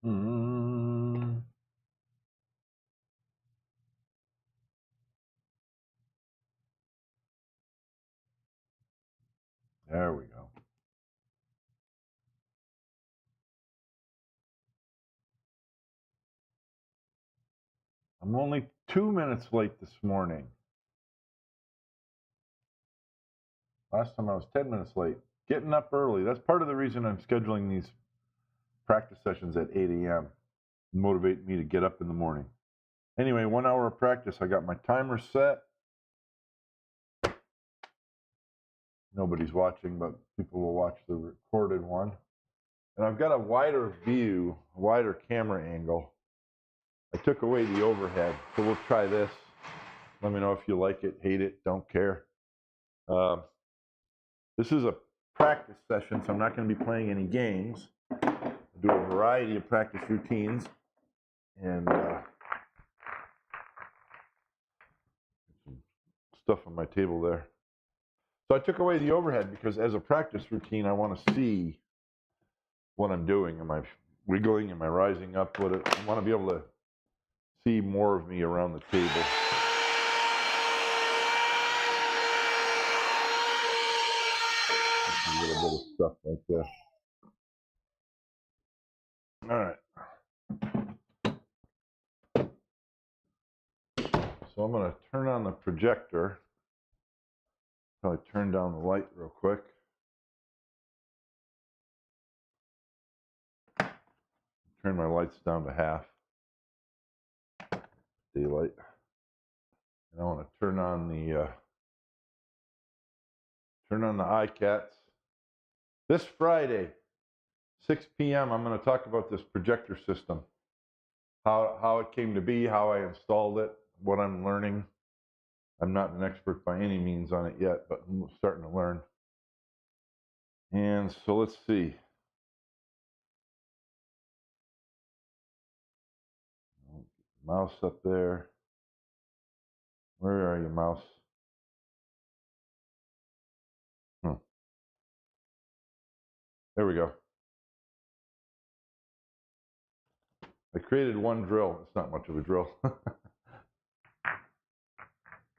Mm. There we go. I'm only 2 minutes late this morning. Last time I was 10 minutes late. Getting up early. That's part of the reason I'm scheduling these practice sessions at 8 a.m. Motivate me to get up in the morning. Anyway, 1 hour of practice. I got my timer set. Nobody's watching, but people will watch the recorded one. And I've got a wider view, a wider camera angle. I took away the overhead, so we'll try this. Let me know if you like it, hate it, don't care. This is a practice session, so I'm not going to be playing any games. I do a variety of practice routines, and some stuff on my table there. So I took away the overhead because as a practice routine, I want to see what I'm doing. Am I wiggling? Am I rising up? I want to be able to see more of me around the table. A little bit of stuff right there. All right. So I'm going to turn on the projector. Probably turn down the light real quick. Turn my lights down to half. Daylight. And I want to turn on the iCats. This Friday, 6 p.m. I'm going to talk about this projector system. How it came to be, how I installed it, what I'm learning. I'm not an expert by any means on it yet, but I'm starting to learn. And so let's see. Mouse up there. Where are you, mouse? There we go. I created one drill. It's not much of a drill.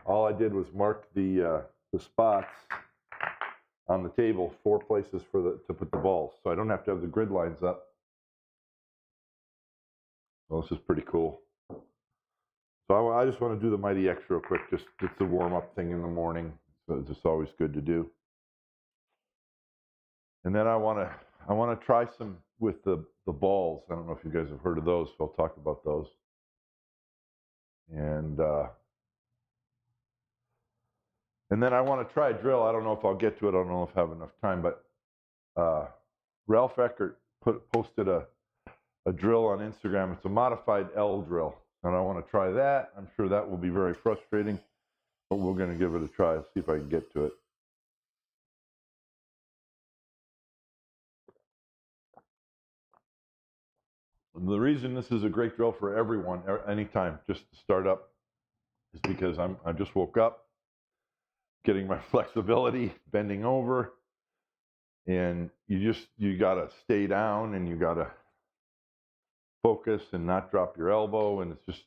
All I did was mark the spots on the table, 4 places to put the balls, so I don't have to have the grid lines up. Well, this is pretty cool. So I just want to do the Mighty X real quick, just it's a warm-up thing in the morning. So it's just always good to do. And then I want to try some with the balls. I don't know if you guys have heard of those, so I'll talk about those. And then I want to try a drill. I don't know if I'll get to it. I don't know if I have enough time, but Ralph Eckert posted a drill on Instagram. It's a modified L drill, and I want to try that. I'm sure that will be very frustrating, but we're going to give it a try. See if I can get to it. And the reason this is a great drill for everyone, anytime, just to start up, is because I just woke up, getting my flexibility, bending over, and you got to stay down, and you got to focus and not drop your elbow, and it's just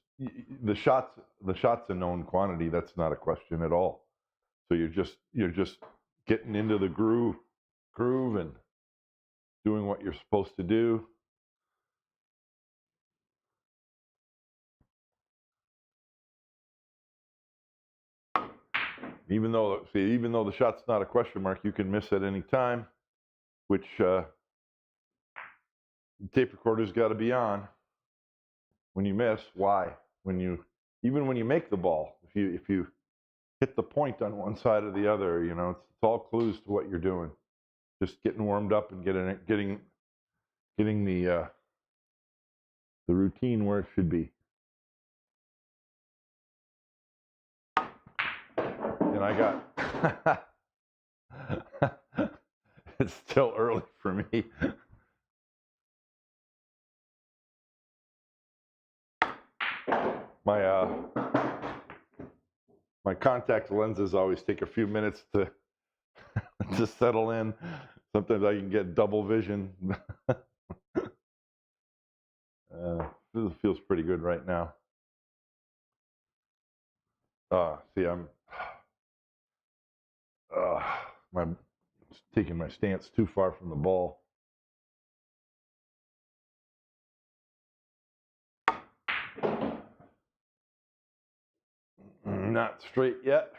the shot's a known quantity. That's not a question at all. So you're just getting into the groove and doing what you're supposed to do. Even though the shot's not a question mark, you can miss at any time, which the tape recorder's got to be on. When you miss, why? Even when you make the ball, if you hit the point on one side or the other, it's all clues to what you're doing. Just getting warmed up and getting the routine where it should be. And I got it's still early for me. My contact lenses always take a few minutes to settle in. Sometimes I can get double vision. This feels pretty good right now. See, I'm taking my stance too far from the ball. Not straight yet.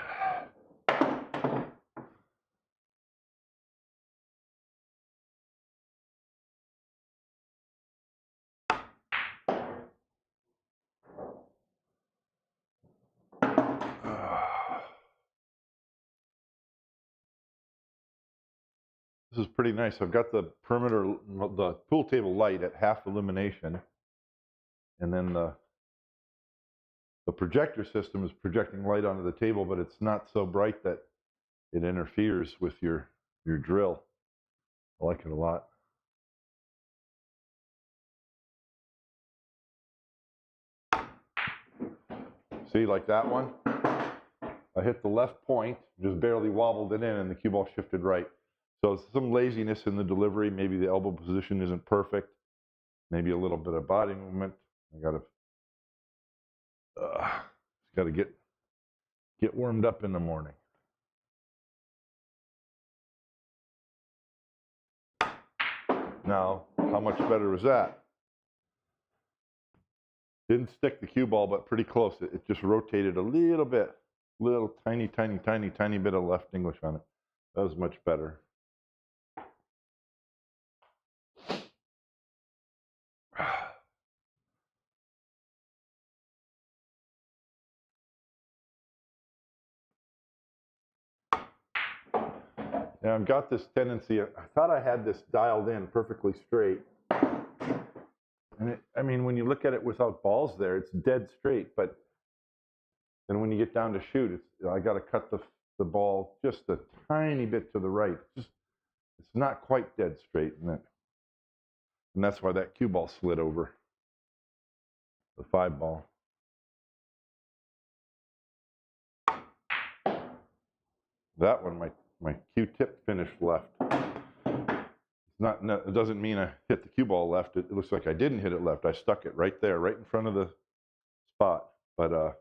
This is pretty nice. I've got the perimeter, the pool table light at half illumination, and then the projector system is projecting light onto the table, but it's not so bright that it interferes with your drill. I like it a lot. See, like that one? I hit the left point, just barely wobbled it in, and the cue ball shifted right. So it's some laziness in the delivery. Maybe the elbow position isn't perfect. Maybe a little bit of body movement. I gotta get warmed up in the morning. Now, how much better was that? Didn't stick the cue ball, but pretty close. It just rotated a little bit. Little tiny bit of left English on it. That was much better. Yeah, I've got this tendency. I thought I had this dialed in perfectly straight. And I mean, when you look at it without balls there, it's dead straight. But then when you get down to shoot, I got to cut the ball just a tiny bit to the right. It's not quite dead straight, and that's why that cue ball slid over. The 5 ball. That one, my cue tip finished left. It doesn't mean I hit the cue ball left. It looks like I didn't hit it left. I stuck it right there, right in front of the spot. But the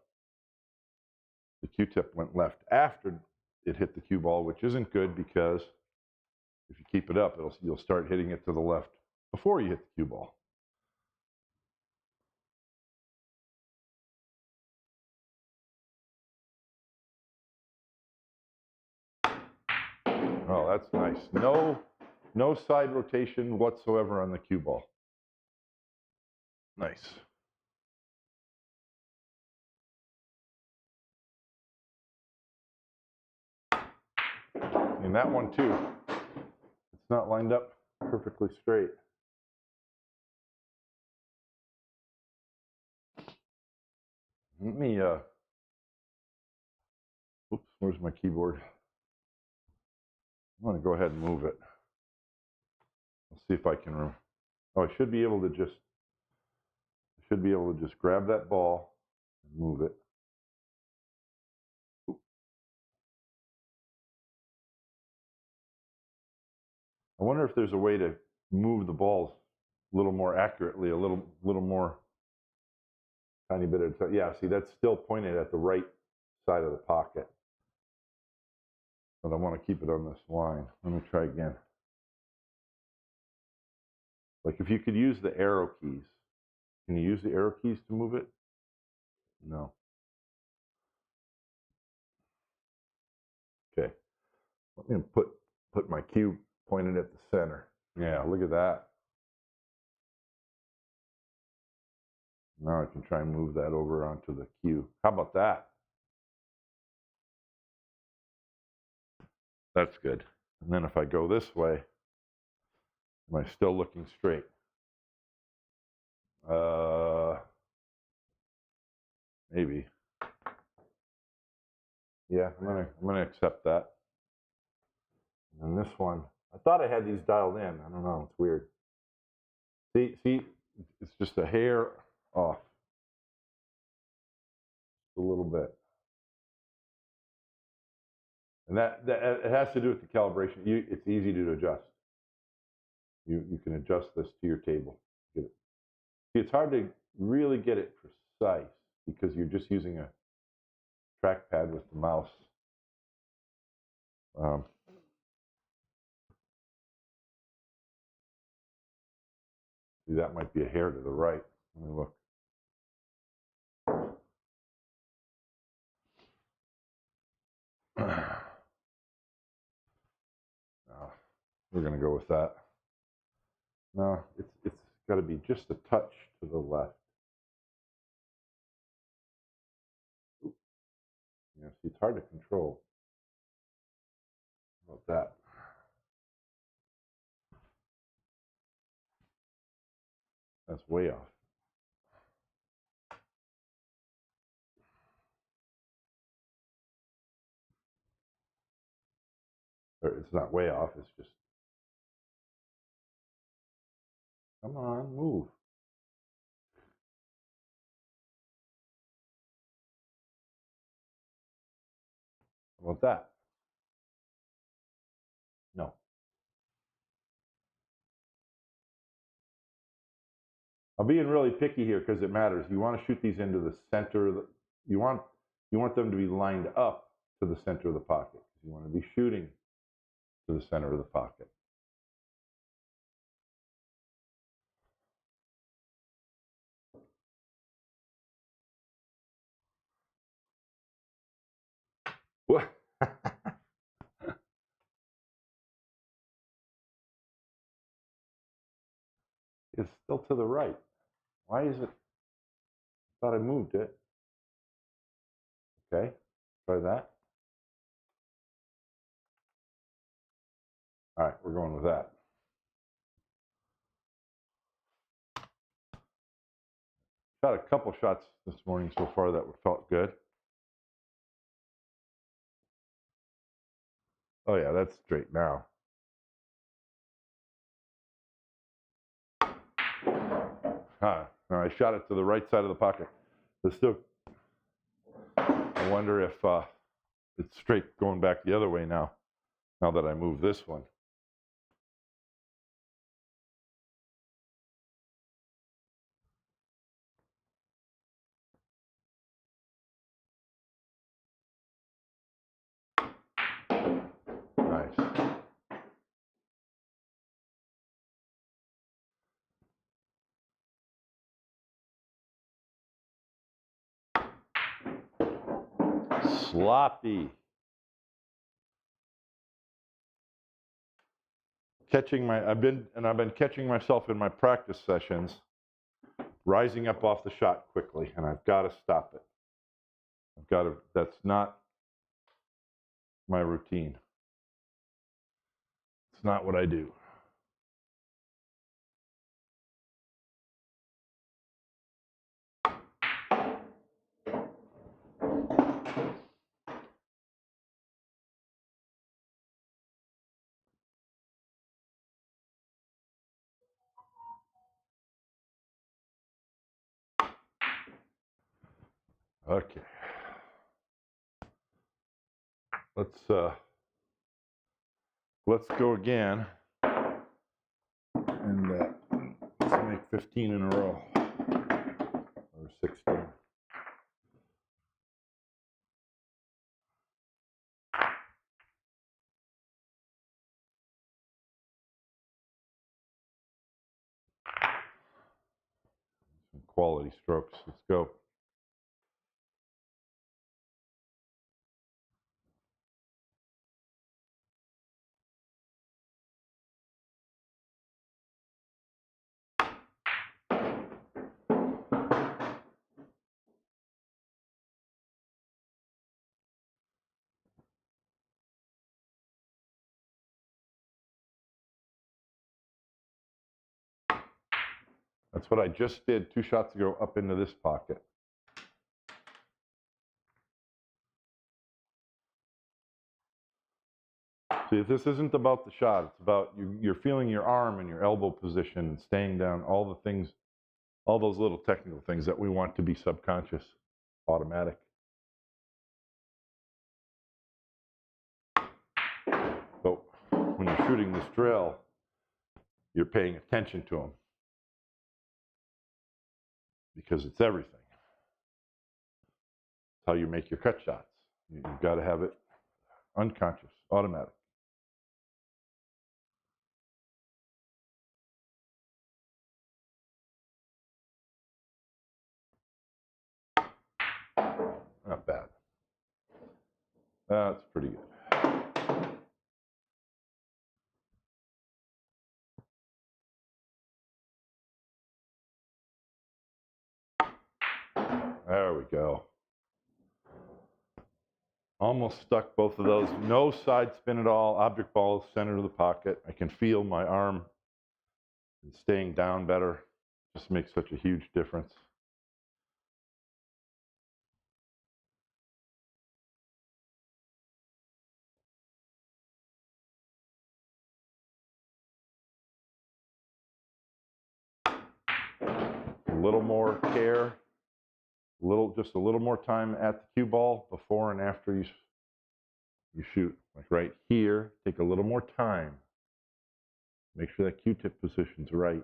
cue tip went left after it hit the cue ball, which isn't good because if you keep it up, you'll start hitting it to the left before you hit the cue ball. Oh, that's nice. No side rotation whatsoever on the cue ball. Nice. And that one too. It's not lined up perfectly straight. Let me, oops, where's my keyboard? I'm going to go ahead and move it. Let's see if I can, I should be able to just grab that ball and move it. I wonder if there's a way to move the balls a little more accurately, a little more, tiny bit of, yeah, see, that's still pointed at the right side of the pocket. But I want to keep it on this line. Let me try again. Like if you could use the arrow keys. Can you use the arrow keys to move it? No. Okay. Let me put my cue pointed at the center. Yeah, look at that. Now I can try and move that over onto the cue. How about that? That's good. And then if I go this way, am I still looking straight? Maybe. Yeah, I'm gonna accept that. And this one, I thought I had these dialed in. I don't know. It's weird. See, it's just a hair off, a little bit. And that it has to do with the calibration. It's easy to adjust. You can adjust this to your table. Get it. See, it's hard to really get it precise because you're just using a trackpad with the mouse. See, that might be a hair to the right. Let me look. No, we're going to go with that. No, it's got to be just a touch to the left. Ooh. Yeah, see, it's hard to control. How about that? That's way off. Or it's not way off, it's just, come on, move. How about that? No. I'm being really picky here because it matters. You want to shoot these into the center. You want them to be lined up to the center of the pocket. You want to be shooting to the center of the pocket. What? It's still to the right. Why is it? I thought I moved it. Okay, try that. All right, we're going with that. Shot a couple shots this morning so far that felt good. Oh yeah, that's straight now. No, I shot it to the right side of the pocket. There's still, I wonder if it's straight going back the other way now that I move this one. Nice. Sloppy. I've been catching myself in my practice sessions, rising up off the shot quickly, and I've got to stop it. That's not my routine. It's not what I do. Okay. Let's go again, and let's make 15 in a row, or 16. Some quality strokes. Let's go. That's what I just did 2 shots ago up into this pocket. See, this isn't about the shot. It's about you're feeling your arm and your elbow position and staying down, all the things, all those little technical things that we want to be subconscious, automatic. So when you're shooting this drill, you're paying attention to them. because it's everything. It's how you make your cut shots. You've got to have it unconscious, automatic. Not bad. That's pretty good. There we go. Almost stuck both of those. No side spin at all. Object ball center of the pocket. I can feel my arm staying down better. Just makes such a huge difference. A little more care, just a little more time at the cue ball before and after you shoot. Like right here, take a little more time. Make sure that Q-tip position's right.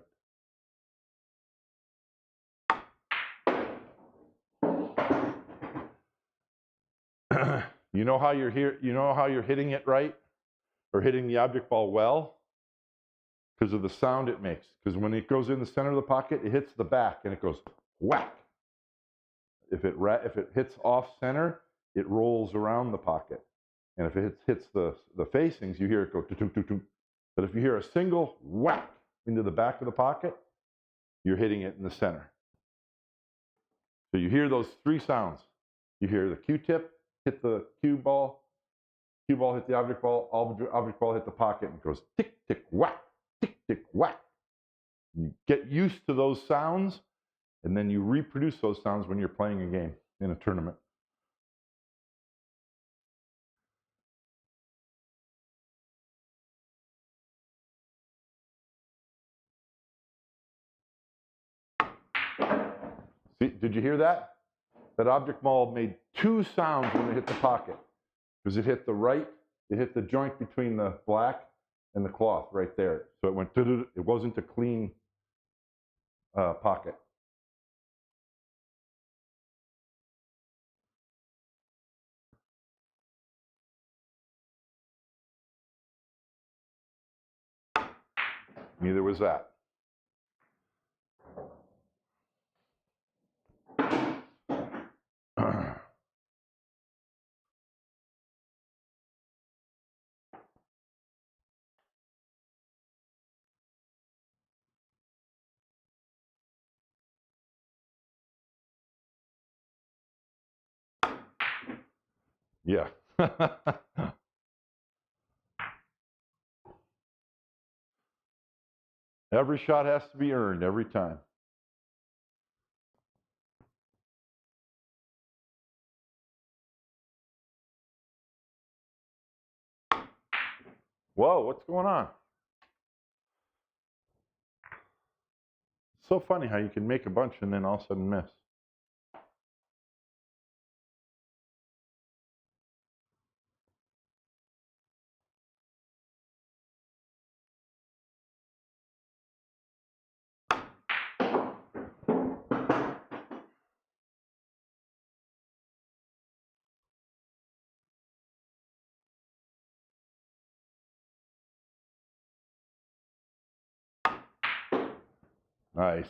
You know how you're here. You know how you're hitting it right, or hitting the object ball well, because of the sound it makes. Because when it goes in the center of the pocket, it hits the back and it goes whack. If it hits off center, it rolls around the pocket, and if it hits the facings, you hear it go tuk-tuk-tuk-tuk. But if you hear a single whack into the back of the pocket, you're hitting it in the center. So you hear those three sounds. You hear the Q-tip hit the cue ball hit the object ball hit the pocket, and it goes tick, tick, whack, tick, tick, whack. You get used to those sounds, and then you reproduce those sounds when you're playing a game in a tournament. See, did you hear that? That object ball made two sounds when it hit the pocket. Because it hit the joint between the black and the cloth right there. So it went, it wasn't a clean pocket. Neither was that. Yeah. Every shot has to be earned every time. Whoa, what's going on? It's so funny how you can make a bunch and then all of a sudden miss. Nice.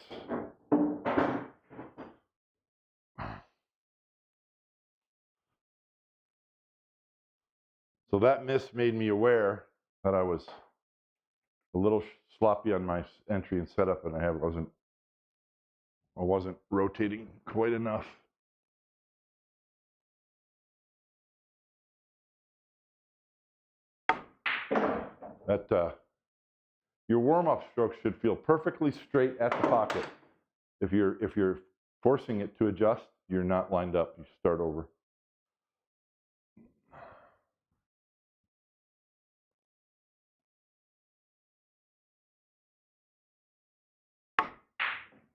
So that miss made me aware that I was a little sloppy on my entry and setup, and I wasn't rotating quite enough. That your warm-up stroke should feel perfectly straight at the pocket. If you're forcing it to adjust, you're not lined up. You start over.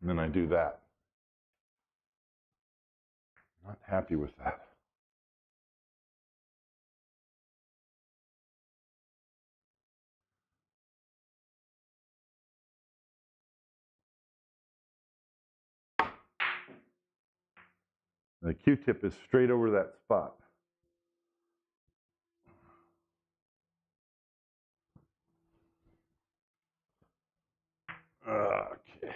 And then I do that. Not happy with that. The Q-tip is straight over that spot. Okay.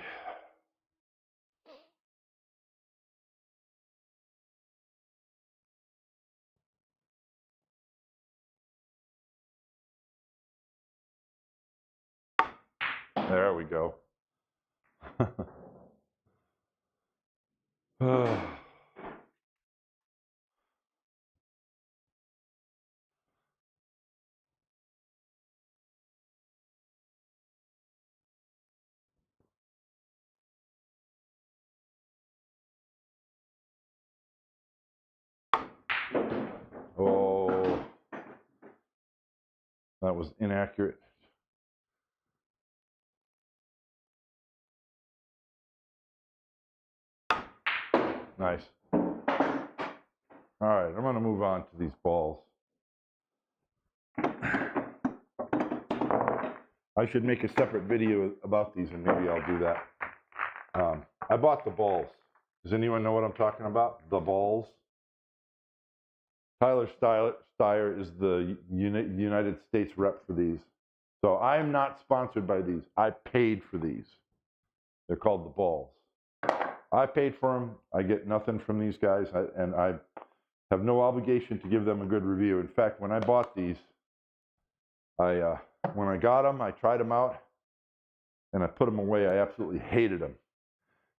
There we go. Oh, that was inaccurate. Nice. All right, I'm going to move on to these balls. I should make a separate video about these, and maybe I'll do that. I bought the balls. Does anyone know what I'm talking about? The balls? Tyler Steyer is the United States rep for these. So I'm not sponsored by these. I paid for these. They're called the balls. I paid for them. I get nothing from these guys, and I have no obligation to give them a good review. In fact, when I bought these, when I got them, I tried them out, and I put them away. I absolutely hated them.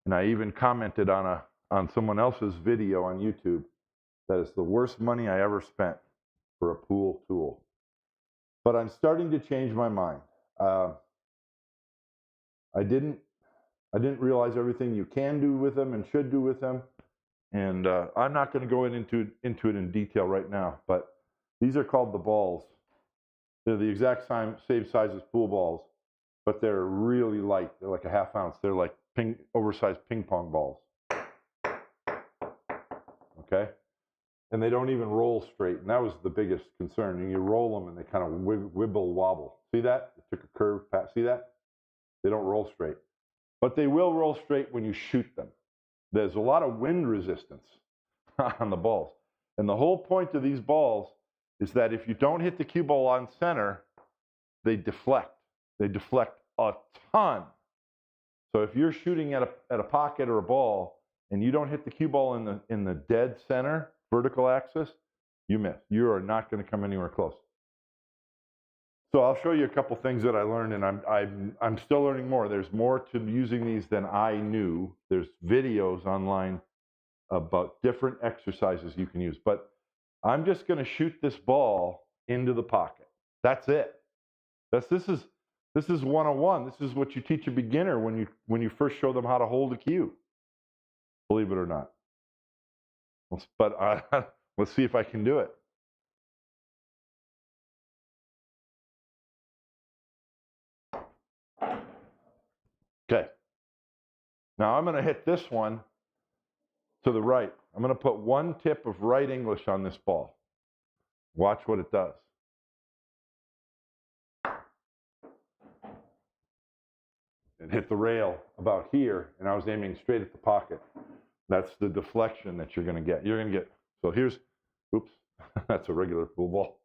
And I even commented on someone else's video on YouTube that it's the worst money I ever spent for a pool tool. But I'm starting to change my mind. I didn't realize everything you can do with them and should do with them, and I'm not going to go into it in detail right now. But these are called the balls. They're the exact same size as pool balls, but they're really light. They're like a half ounce. They're like oversized ping pong balls. Okay? And they don't even roll straight. And that was the biggest concern. And you roll them and they kind of wibble wobble. See that? It took a curve path. See that? They don't roll straight. But they will roll straight when you shoot them. There's a lot of wind resistance on the balls. And the whole point of these balls is that if you don't hit the cue ball on center, they deflect. They deflect a ton. So if you're shooting at a pocket or a ball and you don't hit the cue ball in the dead center, vertical axis, you miss. You are not going to come anywhere close. So I'll show you a couple things that I learned, and I'm still learning more. There's more to using these than I knew. There's videos online about different exercises you can use. But I'm just going to shoot this ball into the pocket. That's it. This is 101. This is what you teach a beginner when you first show them how to hold a cue. Believe it or not. But let's see if I can do it. Okay. Now I'm going to hit this one to the right. I'm going to put one tip of right English on this ball. Watch what it does. It hit the rail about here, and I was aiming straight at the pocket. That's the deflection that you're going to get. You're going to get, so here's, oops, that's a regular pool ball.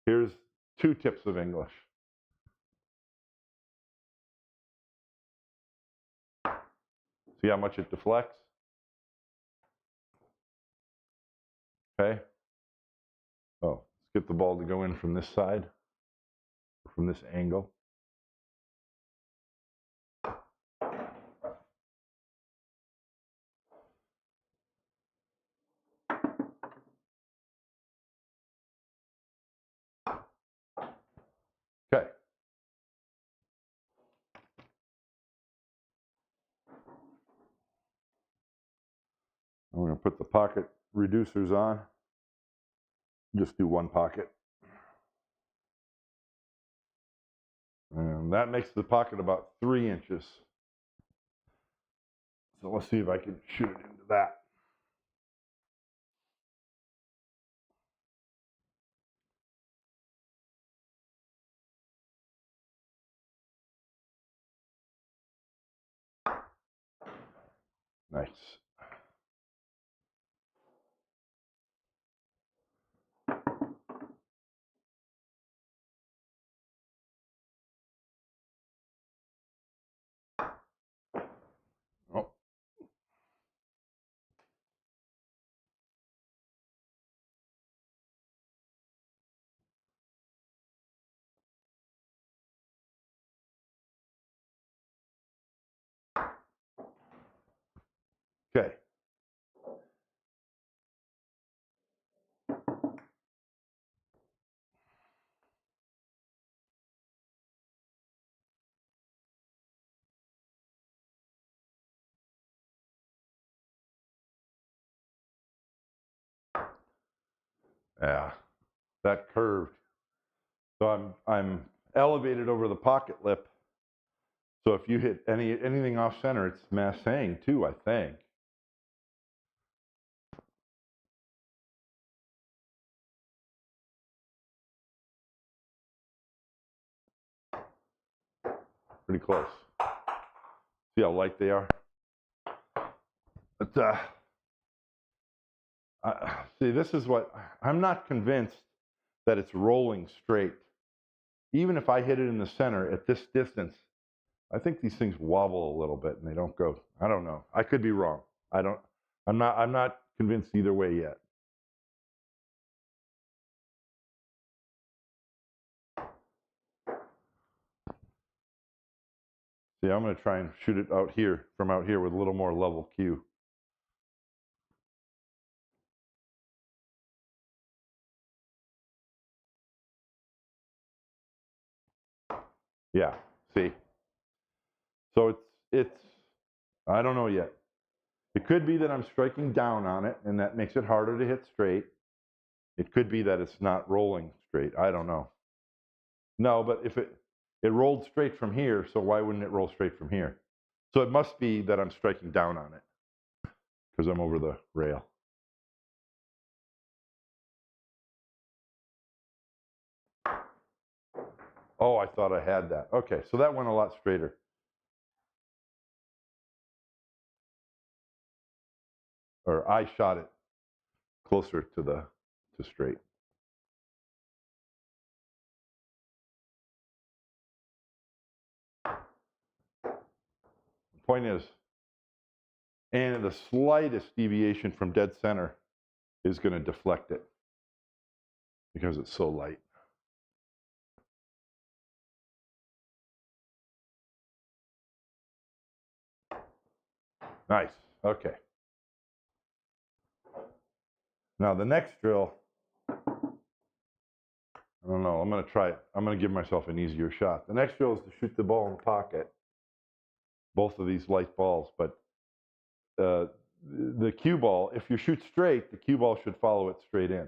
Here's 2 tips of English. See how much it deflects? Okay. Oh, let's get the ball to go in from this side, from this angle. Okay. I'm going to put the pocket reducers on. Just do one pocket. And that makes the pocket about 3 inches. So let's see if I can shoot it into that. Nice. Okay. Yeah, that curved. So I'm elevated over the pocket lip. So if you hit anything off center, it's massing too, I think. Pretty close. See how light they are? But see, this is what I'm not convinced that it's rolling straight. Even if I hit it in the center at this distance, I think these things wobble a little bit and they don't go. I don't know. I could be wrong. I'm not convinced either way yet. See, I'm going to try and shoot it out here, from out here with a little more level cue. Yeah, see. So it's I don't know yet. It could be that I'm striking down on it and that makes it harder to hit straight. It could be that it's not rolling straight. I don't know. No, but if it rolled straight from here, so why wouldn't it roll straight from here? So it must be that I'm striking down on it because I'm over the rail. Oh, I thought I had that. Okay, so that went a lot straighter. Or I shot it closer to straight. The point is, and the slightest deviation from dead center is going to deflect it because it's so light. Nice. Okay. Now the next drill, I don't know, I'm going to try it. I'm going to give myself an easier shot. The next drill is to shoot the ball in the pocket, both of these light balls, but the cue ball, if you shoot straight, the cue ball should follow it straight in.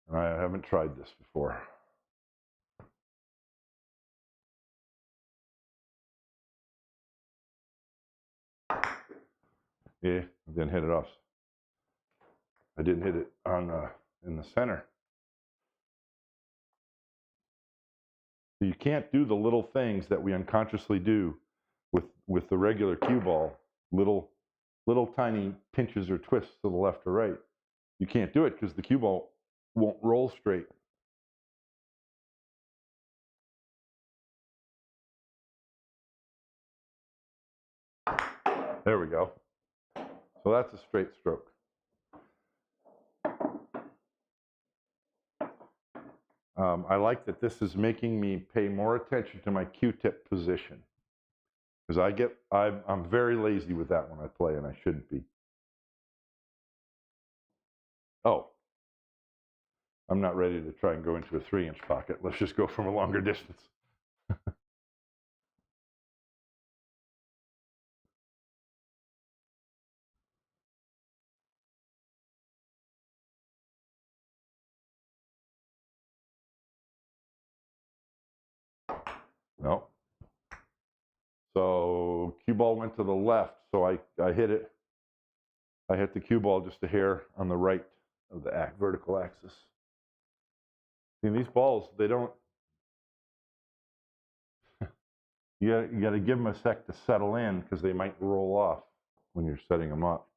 And I haven't tried this before. Yeah, I didn't hit it off. I didn't hit it on in the center. So you can't do the little things that we unconsciously do with the regular cue ball, little tiny pinches or twists to the left or right. You can't do it because the cue ball won't roll straight. There we go. So that's a straight stroke. I like that this is making me pay more attention to my Q-tip position because I'm very lazy with that when I play, and I shouldn't be. Oh, I'm not ready to try and go into a 3-inch pocket. Let's just go from a longer distance. No. So cue ball went to the left, so I hit it. I hit the cue ball just a hair on the right of the vertical axis. See, these balls, they don't. You got to give them a sec to settle in because they might roll off when you're setting them up.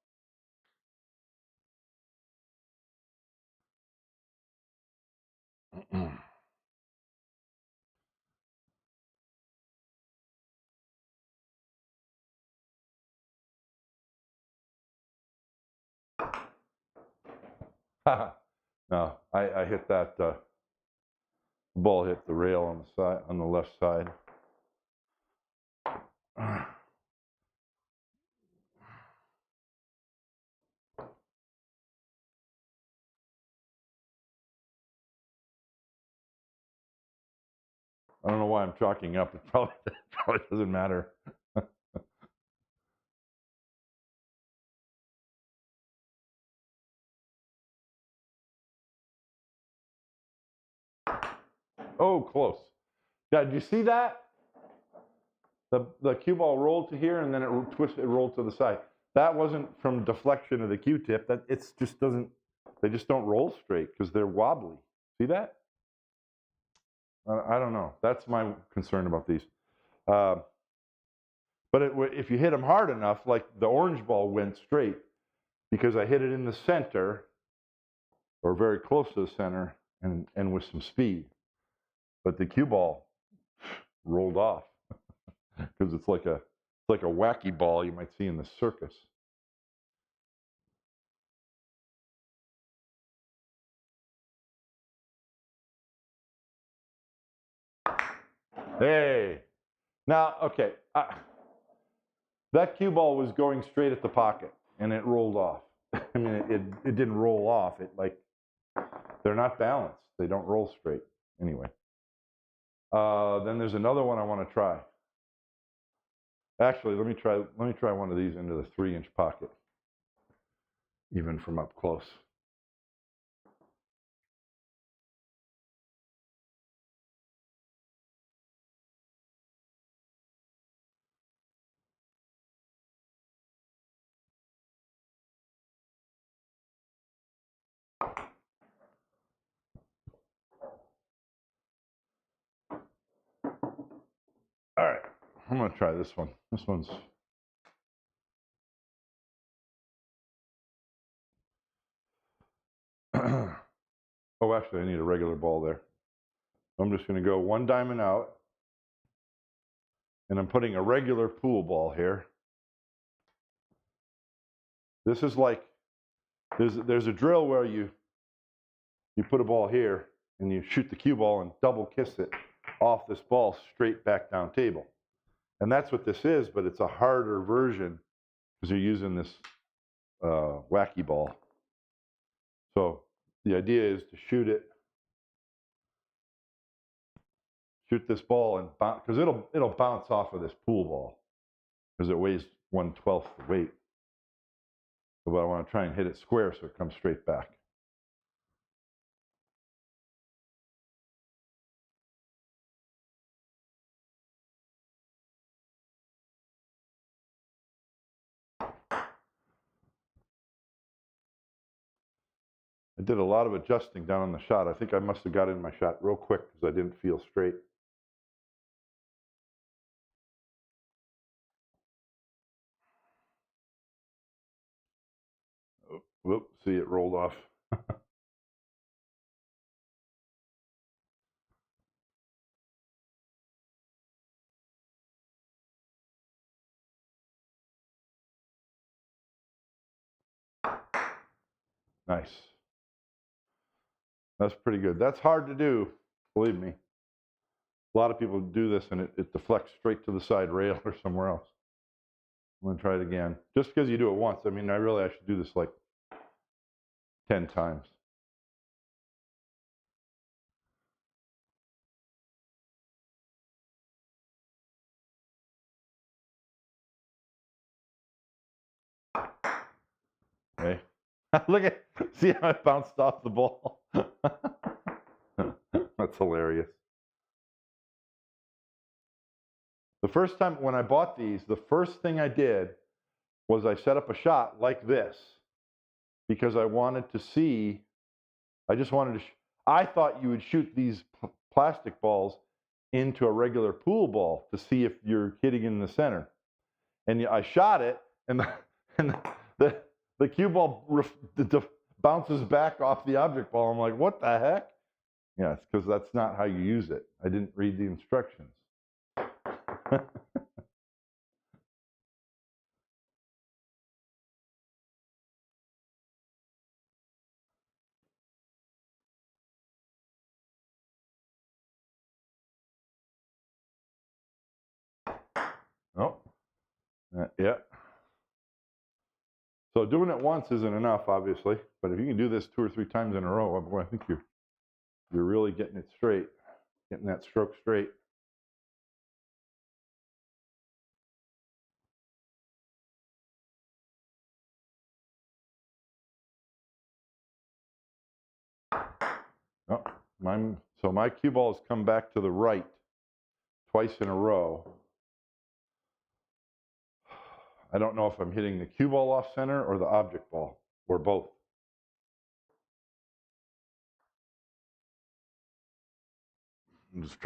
No, I hit that. The ball hit the rail on the side, on the left side. I don't know why I'm chalking up. It probably doesn't matter. Oh, close. Yeah, did you see that? The cue ball rolled to here and then it rolled to the side. That wasn't from deflection of the Q-tip. That it's just doesn't. They just don't roll straight because they're wobbly. See that? I don't know. That's my concern about these. But if you hit them hard enough, like the orange ball went straight because I hit it in the center or very close to the center and with some speed. But the cue ball rolled off because it's like a wacky ball you might see in the circus. Hey, now okay, that cue ball was going straight at the pocket and it rolled off. I mean, it didn't roll off. It like they're not balanced. They don't roll straight. Anyway, then there's another one I want to try. Actually, let me try one of these into the 3-inch pocket, even from up close. All right, I'm going to try this one. This one's oh, actually, I need a regular ball there. I'm just going to go 1 diamond out, and I'm putting a regular pool ball here. This is like there's a drill where you put a ball here and you shoot the cue ball and double kiss it off this ball straight back down table. And that's what this is, but it's a harder version because you're using this wacky ball. So the idea is to shoot this ball and bounce, because it'll bounce off of this pool ball because it weighs 1/12 the weight. But I want to try and hit it square so it comes straight back. I did a lot of adjusting down on the shot. I think I must have got in my shot real quick because I didn't feel straight. Oh, whoop, see, it rolled off. Nice. That's pretty good. That's hard to do, believe me. A lot of people do this and it deflects straight to the side rail or somewhere else. I'm going to try it again. Just because you do it once, I mean, I should do this like 10 times. Okay. See how it bounced off the ball? That's hilarious. The first time when I bought these, the first thing I did was I set up a shot like this because I wanted to see, I thought you would shoot these plastic balls into a regular pool ball to see if you're hitting in the center. And I shot it, and the cue ball bounces back off the object ball. I'm like, what the heck? Yeah, it's because that's not how you use it. I didn't read the instructions. Oh, Yeah. So doing it once isn't enough, obviously, but if you can do this 2 or 3 times in a row, boy, I think you're really getting it straight, getting that stroke straight. Oh, so my cue ball has come back to the right twice in a row. I don't know if I'm hitting the cue ball off center or the object ball, or both. I'm just